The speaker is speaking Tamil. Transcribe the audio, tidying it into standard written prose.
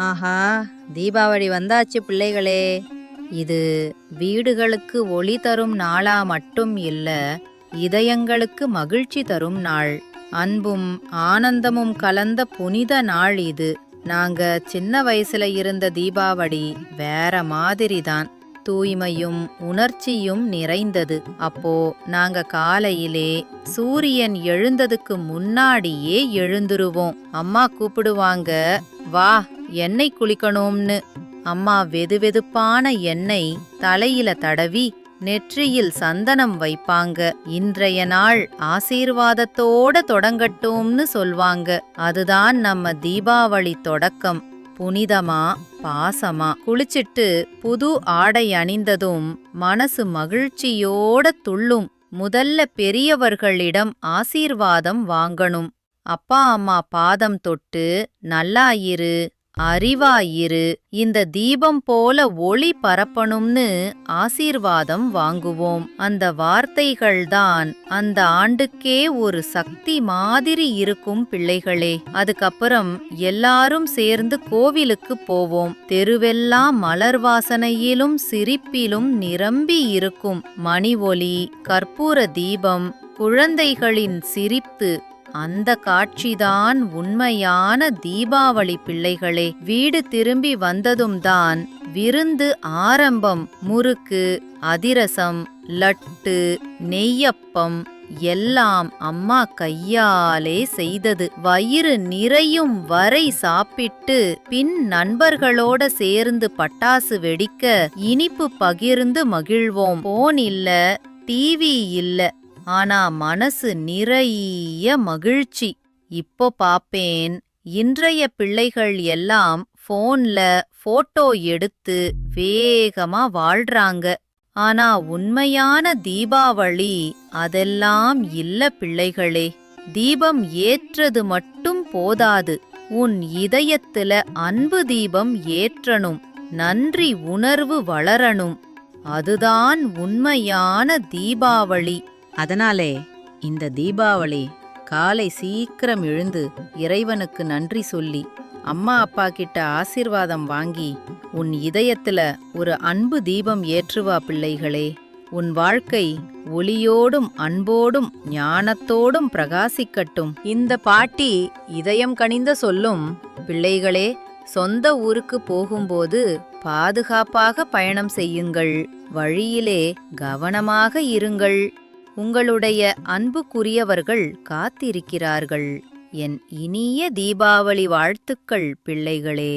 ஆஹா! தீபாவளி வந்தாச்சு பிள்ளைகளே! இது வீடுகளுக்கு ஒளி தரும் நாளா மட்டும் இல்ல, இதயங்களுக்கு மகிழ்ச்சி தரும் நாள். அன்பும் ஆனந்தமும் கலந்த புனித நாள் இது. நாங்க சின்ன வயசுல இருந்த தீபாவளி வேற மாதிரிதான். தூய்மையும் உணர்ச்சியும் நிறைந்தது. அப்போ நாங்க காலையிலே சூரியன் எழுந்ததுக்கு முன்னாடியே எழுந்துருவோம். அம்மா கூப்பிடுவாங்க, வா எண்ணெய் குளிக்கணும்னு. அம்மா வெதுவெதுப்பான எண்ணெய் தலையில தடவி நெற்றியில் சந்தனம் வைப்பாங்க. இன்றைய நாள் ஆசீர்வாதத்தோட தொடங்கட்டும்னு சொல்வாங்க. அதுதான் நம்ம தீபாவளி தொடக்கம். புனிதமா பாசமா குளிச்சிட்டு புது ஆடை அணிந்ததும் மனசு மகிழ்ச்சியோட துள்ளும். முதல்ல பெரியவர்களிடம் ஆசீர்வாதம் வாங்கணும். அப்பா அம்மா பாதம் தொட்டு நல்லாயிரு, அறிவாயிரு, இந்த தீபம் போல ஒளி பரப்பணும்னு ஆசீர்வாதம் வாங்குவோம். அந்த வார்த்தைகள்தான் அந்த ஆண்டுக்கே ஒரு சக்தி மாதிரி இருக்கும் பிள்ளைகளே. அதுக்கப்புறம் எல்லாரும் சேர்ந்து கோவிலுக்கு போவோம். தெருவெல்லாம் மலர் வாசனையிலும் சிரிப்பிலும் நிரம்பி இருக்கும். மணி ஒலி, கற்பூர தீபம், குழந்தைகளின் சிரிப்பு, அந்த காட்சிதான் உண்மையான தீபாவளி பிள்ளைகளே. வீடு திரும்பி வந்ததும் தான் விருந்து ஆரம்பம். முறுக்கு, அதிரசம், லட்டு, நெய்யப்பம் எல்லாம் அம்மா கையாலே செய்தது. வயிறு நிறையும் வரை சாப்பிட்டு பின் நண்பர்களோட சேர்ந்து பட்டாசு வெடிக்க, இனிப்பு பகிர்ந்து மகிழ்வோம். போன் இல்ல, டிவி இல்ல, ஆனா மனசு நிறைய மகிழ்ச்சி. இப்போ பாப்பேன், இன்றைய பிள்ளைகள் எல்லாம் போன்ல போட்டோ எடுத்து வேகமா வாழ்றாங்க. ஆனா உண்மையான தீபாவளி அதெல்லாம் இல்ல பிள்ளைகளே. தீபம் ஏற்றது மட்டும் போதாது, உன் இதயத்துல அன்பு தீபம் ஏற்றணும். நன்றி உணர்வு வளரணும். அதுதான் உண்மையான தீபாவளி. அதனாலே இந்த தீபாவளி காலை சீக்கிரம் எழுந்து இறைவனுக்கு நன்றி சொல்லி, அம்மா அப்பா கிட்ட ஆசீர்வாதம் வாங்கி, உன் இதயத்துல ஒரு அன்பு தீபம் ஏற்றுவா பிள்ளைகளே. உன் வாழ்க்கை ஒளியோடும் அன்போடும் ஞானத்தோடும் பிரகாசிக்கட்டும். இந்த பாட்டி இதயம் கனிந்த சொல்லும். பிள்ளைகளே, சொந்த ஊருக்கு போகும்போது பாதுகாப்பாக பயணம் செய்யுங்கள். வழியிலே கவனமாக இருங்கள். உங்களுடைய அன்புக்குரியவர்கள் காத்திருக்கிறார்கள். என் இனிய தீபாவளி வாழ்த்துக்கள் பிள்ளைகளே.